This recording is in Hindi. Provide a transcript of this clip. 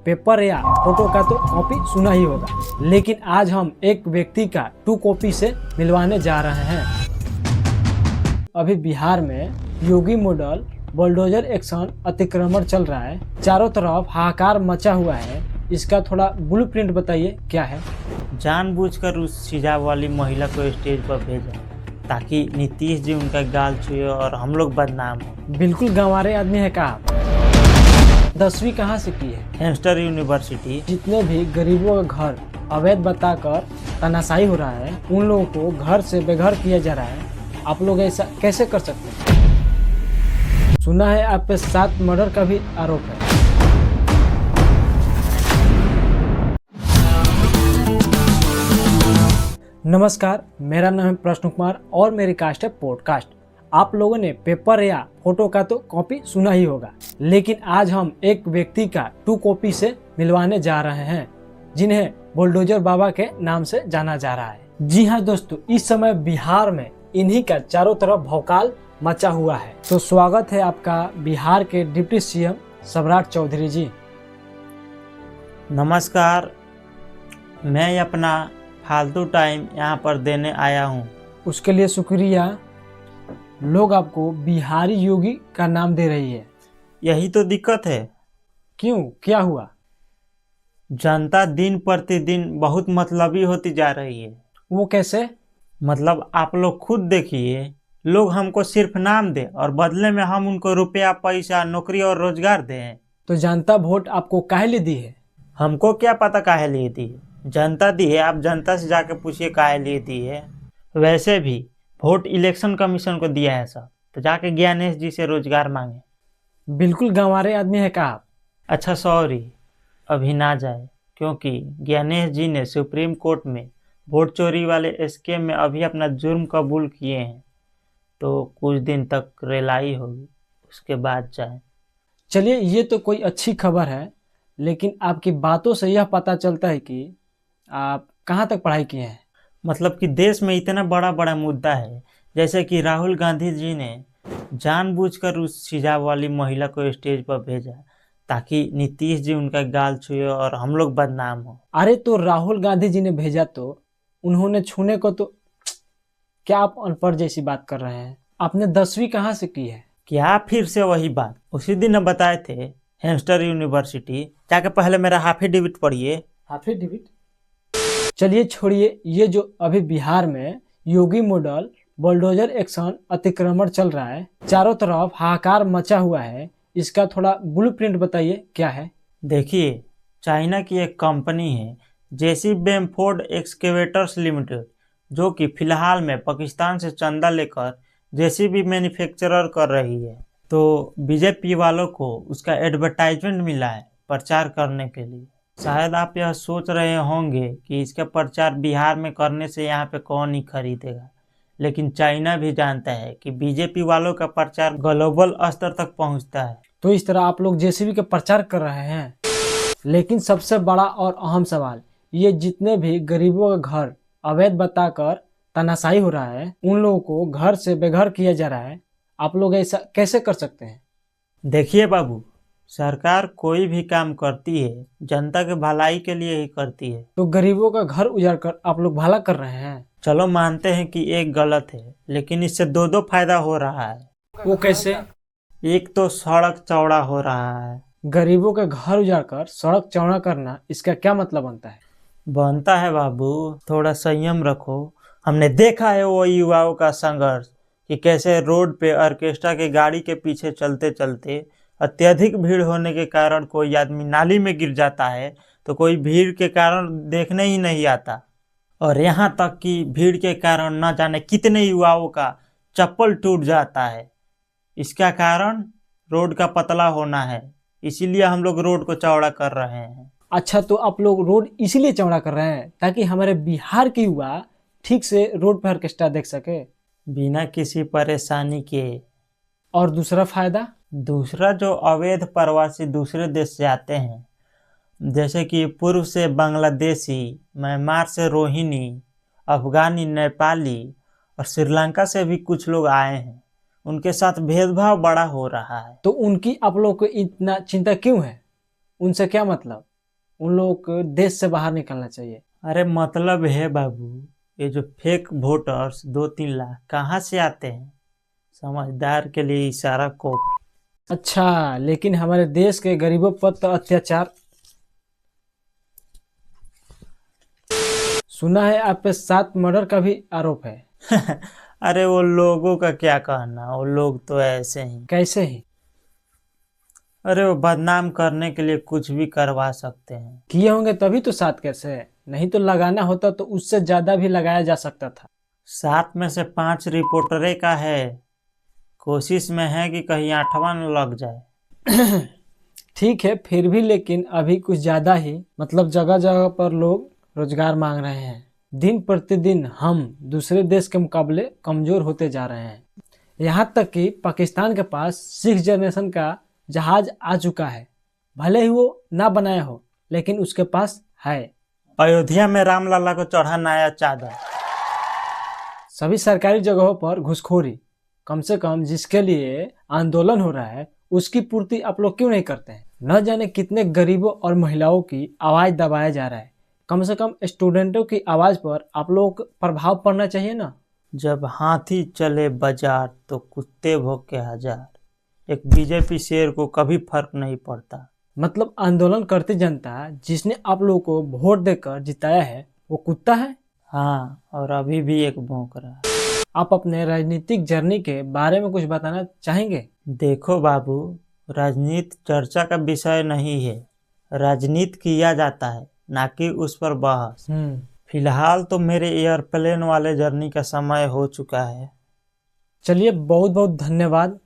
पेपर या फोटो का तो कॉपी सुना ही होगा, लेकिन आज हम एक व्यक्ति का 2 कॉपी से मिलवाने जा रहे हैं। अभी बिहार में योगी मॉडल बुलडोजर एक्शन अतिक्रमण चल रहा है, चारों तरफ हाहाकार मचा हुआ है। इसका थोड़ा ब्लूप्रिंट बताइए क्या है। जानबूझकर उस हिजाब वाली महिला को स्टेज पर भेजा ताकि नीतीश जी उनका गाल छुए और हम लोग बदनाम हो। बिल्कुल गंवारे आदमी है का आप। 10वीं कहाँ से की है? हेम्स्टर यूनिवर्सिटी। जितने भी गरीबों का घर अवैध बताकर तानाशाही हो रहा है, उन लोगों को घर से बेघर किया जा रहा है। आप लोग ऐसा कैसे कर सकते हैं? सुना है आप पे 7 मर्डर का भी आरोप है। नमस्कार, मेरा नाम है प्रश्न कुमार और मेरी कास्ट है पॉडकास्ट। आप लोगों ने पेपर या फोटो का तो कॉपी सुना ही होगा, लेकिन आज हम एक व्यक्ति का 2 कॉपी से मिलवाने जा रहे हैं, जिन्हें बुलडोजर बाबा के नाम से जाना जा रहा है। जी हाँ दोस्तों, इस समय बिहार में इन्हीं का चारों तरफ भौकाल मचा हुआ है। तो स्वागत है आपका बिहार के डिप्टी सीएम सम्राट चौधरी जी। नमस्कार, मैं अपना फालतू टाइम यहाँ पर देने आया हूँ। उसके लिए शुक्रिया। लोग आपको बिहारी योगी का नाम दे रही है। यही तो दिक्कत है। क्यों, क्या हुआ? जनता दिन प्रतिदिन बहुत मतलबी होती जा रही है। वो कैसे? मतलब आप लोग खुद देखिए, लोग हमको सिर्फ नाम दे और बदले में हम उनको रुपया, पैसा, नौकरी और रोजगार दें। तो जनता वोट आपको काहे लिए दी है? हमको क्या पता काहे लिए दी है, जनता दी है। आप जनता से जाके पूछिए काहे लिए दी है। वैसे भी वोट इलेक्शन कमीशन को दिया है सब, तो जाके ज्ञानेश जी से रोजगार मांगे। बिल्कुल गंवारे आदमी है का आप। अच्छा सॉरी, अभी ना जाए, क्योंकि ज्ञानेश जी ने सुप्रीम कोर्ट में वोट चोरी वाले स्कैम में अभी अपना जुर्म कबूल किए हैं, तो कुछ दिन तक रेलाई होगी, उसके बाद जाए। चलिए, ये तो कोई अच्छी खबर है, लेकिन आपकी बातों से यह पता चलता है कि आप कहाँ तक पढ़ाई किए हैं। मतलब कि देश में इतना बड़ा बड़ा मुद्दा है, जैसे कि राहुल गांधी जी ने जानबूझकर उस हिजाब वाली महिला को स्टेज पर भेजा ताकि नीतीश जी उनका गाल छुए और हम लोग बदनाम हो। अरे तो राहुल गांधी जी ने भेजा तो उन्होंने छूने को तो क्या आप अनपढ़ जैसी बात कर रहे हैं? आपने 10वीं कहाँ से की है? क्या फिर से वही बात? उसी दिन हम बताए थे हेम्स्टर यूनिवर्सिटी, जाके पहले मेरा हाफिडेविट पढ़िए। हाफिडेविट? चलिए छोड़िए, ये जो अभी बिहार में योगी मॉडल बुलडोजर एक्शन अतिक्रमण चल रहा है, चारों तरफ हाहाकार मचा हुआ है। इसका थोड़ा ब्लूप्रिंट बताइए क्या है। देखिए, चाइना की एक कंपनी है जेसी बेमफोर्ड एक्सकेवेटर्स लिमिटेड, जो कि फिलहाल में पाकिस्तान से चंदा लेकर जेसीबी मैन्युफैक्चरर कर रही है। तो बीजेपी वालों को उसका एडवर्टाइजमेंट मिला है प्रचार करने के लिए। शायद आप यह सोच रहे होंगे कि इसका प्रचार बिहार में करने से यहाँ पे कौन ही खरीदेगा, लेकिन चाइना भी जानता है कि बीजेपी वालों का प्रचार ग्लोबल स्तर तक पहुँचता है। तो इस तरह आप लोग जेसीबी का प्रचार कर रहे हैं। लेकिन सबसे बड़ा और अहम सवाल, ये जितने भी गरीबों का घर अवैध बताकर तानाशाही हो रहा है, उन लोगों को घर से बेघर किया जा रहा है। आप लोग ऐसा कैसे कर सकते हैं? देखिए बाबू, सरकार कोई भी काम करती है जनता के भलाई के लिए ही करती है। तो गरीबों का घर उजाड़ कर आप लोग भला कर रहे हैं। चलो मानते हैं कि एक गलत है, लेकिन इससे दो फायदा हो रहा है। वो कैसे? एक तो सड़क चौड़ा हो रहा है। गरीबों के घर उजाड़ कर सड़क चौड़ा करना, इसका क्या मतलब बनता है? बनता है बाबू, थोड़ा संयम रखो। हमने देखा है वो युवाओं का संघर्ष कि कैसे रोड पे ऑर्केस्ट्रा के गाड़ी के पीछे चलते चलते अत्यधिक भीड़ होने के कारण कोई आदमी नाली में गिर जाता है, तो कोई भीड़ के कारण देखने ही नहीं आता। और यहाँ तक कि भीड़ के कारण न जाने कितने युवाओं का चप्पल टूट जाता है। इसका कारण रोड का पतला होना है, इसीलिए हम लोग रोड को चौड़ा कर रहे हैं। अच्छा, तो आप लोग रोड इसीलिए चौड़ा कर रहे हैं ताकि हमारे बिहार के युवा ठीक से रोड पर ऑर्केस्ट्रा देख सके बिना किसी परेशानी के। और दूसरा फायदा? दूसरा, जो अवैध प्रवासी दूसरे देश से आते हैं, जैसे कि पूर्व से बांग्लादेशी, म्यांमार से रोहिणी, अफगानी, नेपाली और श्रीलंका से भी कुछ लोग आए हैं, उनके साथ भेदभाव बड़ा हो रहा है। तो उनकी आप लोग को इतना चिंता क्यों है? उनसे क्या मतलब? उन लोगों को देश से बाहर निकलना चाहिए। अरे मतलब है बाबू, ये जो फेक वोटर्स 2-3 लाख कहाँ से आते हैं? समझदार के लिए इशारा कॉपी। अच्छा, लेकिन हमारे देश के गरीबों पर तो अत्याचार। सुना है आप पे 7 मर्डर का भी आरोप है। अरे वो लोगों का क्या कहना, वो लोग तो ऐसे ही। कैसे ही? अरे वो बदनाम करने के लिए कुछ भी करवा सकते हैं। किए होंगे तभी तो 7 कैसे है, नहीं तो लगाना होता तो उससे ज्यादा भी लगाया जा सकता था। 7 में से 5 रिपोर्टरे का है। कोशिश में है कि कहीं 8वां न लग जाए। ठीक है, फिर भी लेकिन अभी कुछ ज्यादा ही, मतलब जगह जगह पर लोग रोजगार मांग रहे हैं। दिन प्रतिदिन हम दूसरे देश के मुकाबले कमजोर होते जा रहे हैं। यहाँ तक कि पाकिस्तान के पास 6 जनरेशन का जहाज आ चुका है। भले ही वो ना बनाया हो, लेकिन उसके पास है। अयोध्या में रामलला को चढ़ा नया चादर। सभी सरकारी जगहों पर घुसखोरी। कम से कम जिसके लिए आंदोलन हो रहा है उसकी पूर्ति आप लोग क्यों नहीं करते हैं? न जाने कितने गरीबों और महिलाओं की आवाज दबाया जा रहा है। कम से कम स्टूडेंटों की आवाज पर आप लोगों को प्रभाव पड़ना चाहिए ना। जब हाथी चले बाजार तो कुत्ते भौंके हजार। एक बीजेपी शेर को कभी फर्क नहीं पड़ता। मतलब आंदोलन करती जनता जिसने आप लोगों को वोट देकर जिताया है वो कुत्ता है? हाँ, और अभी भी एक भौंक रहा है। आप अपने राजनीतिक जर्नी के बारे में कुछ बताना चाहेंगे? देखो बाबू, राजनीति चर्चा का विषय नहीं है। राजनीति किया जाता है, ना कि उस पर बहस। फिलहाल तो मेरे एयरप्लेन वाले जर्नी का समय हो चुका है। चलिए, बहुत बहुत धन्यवाद।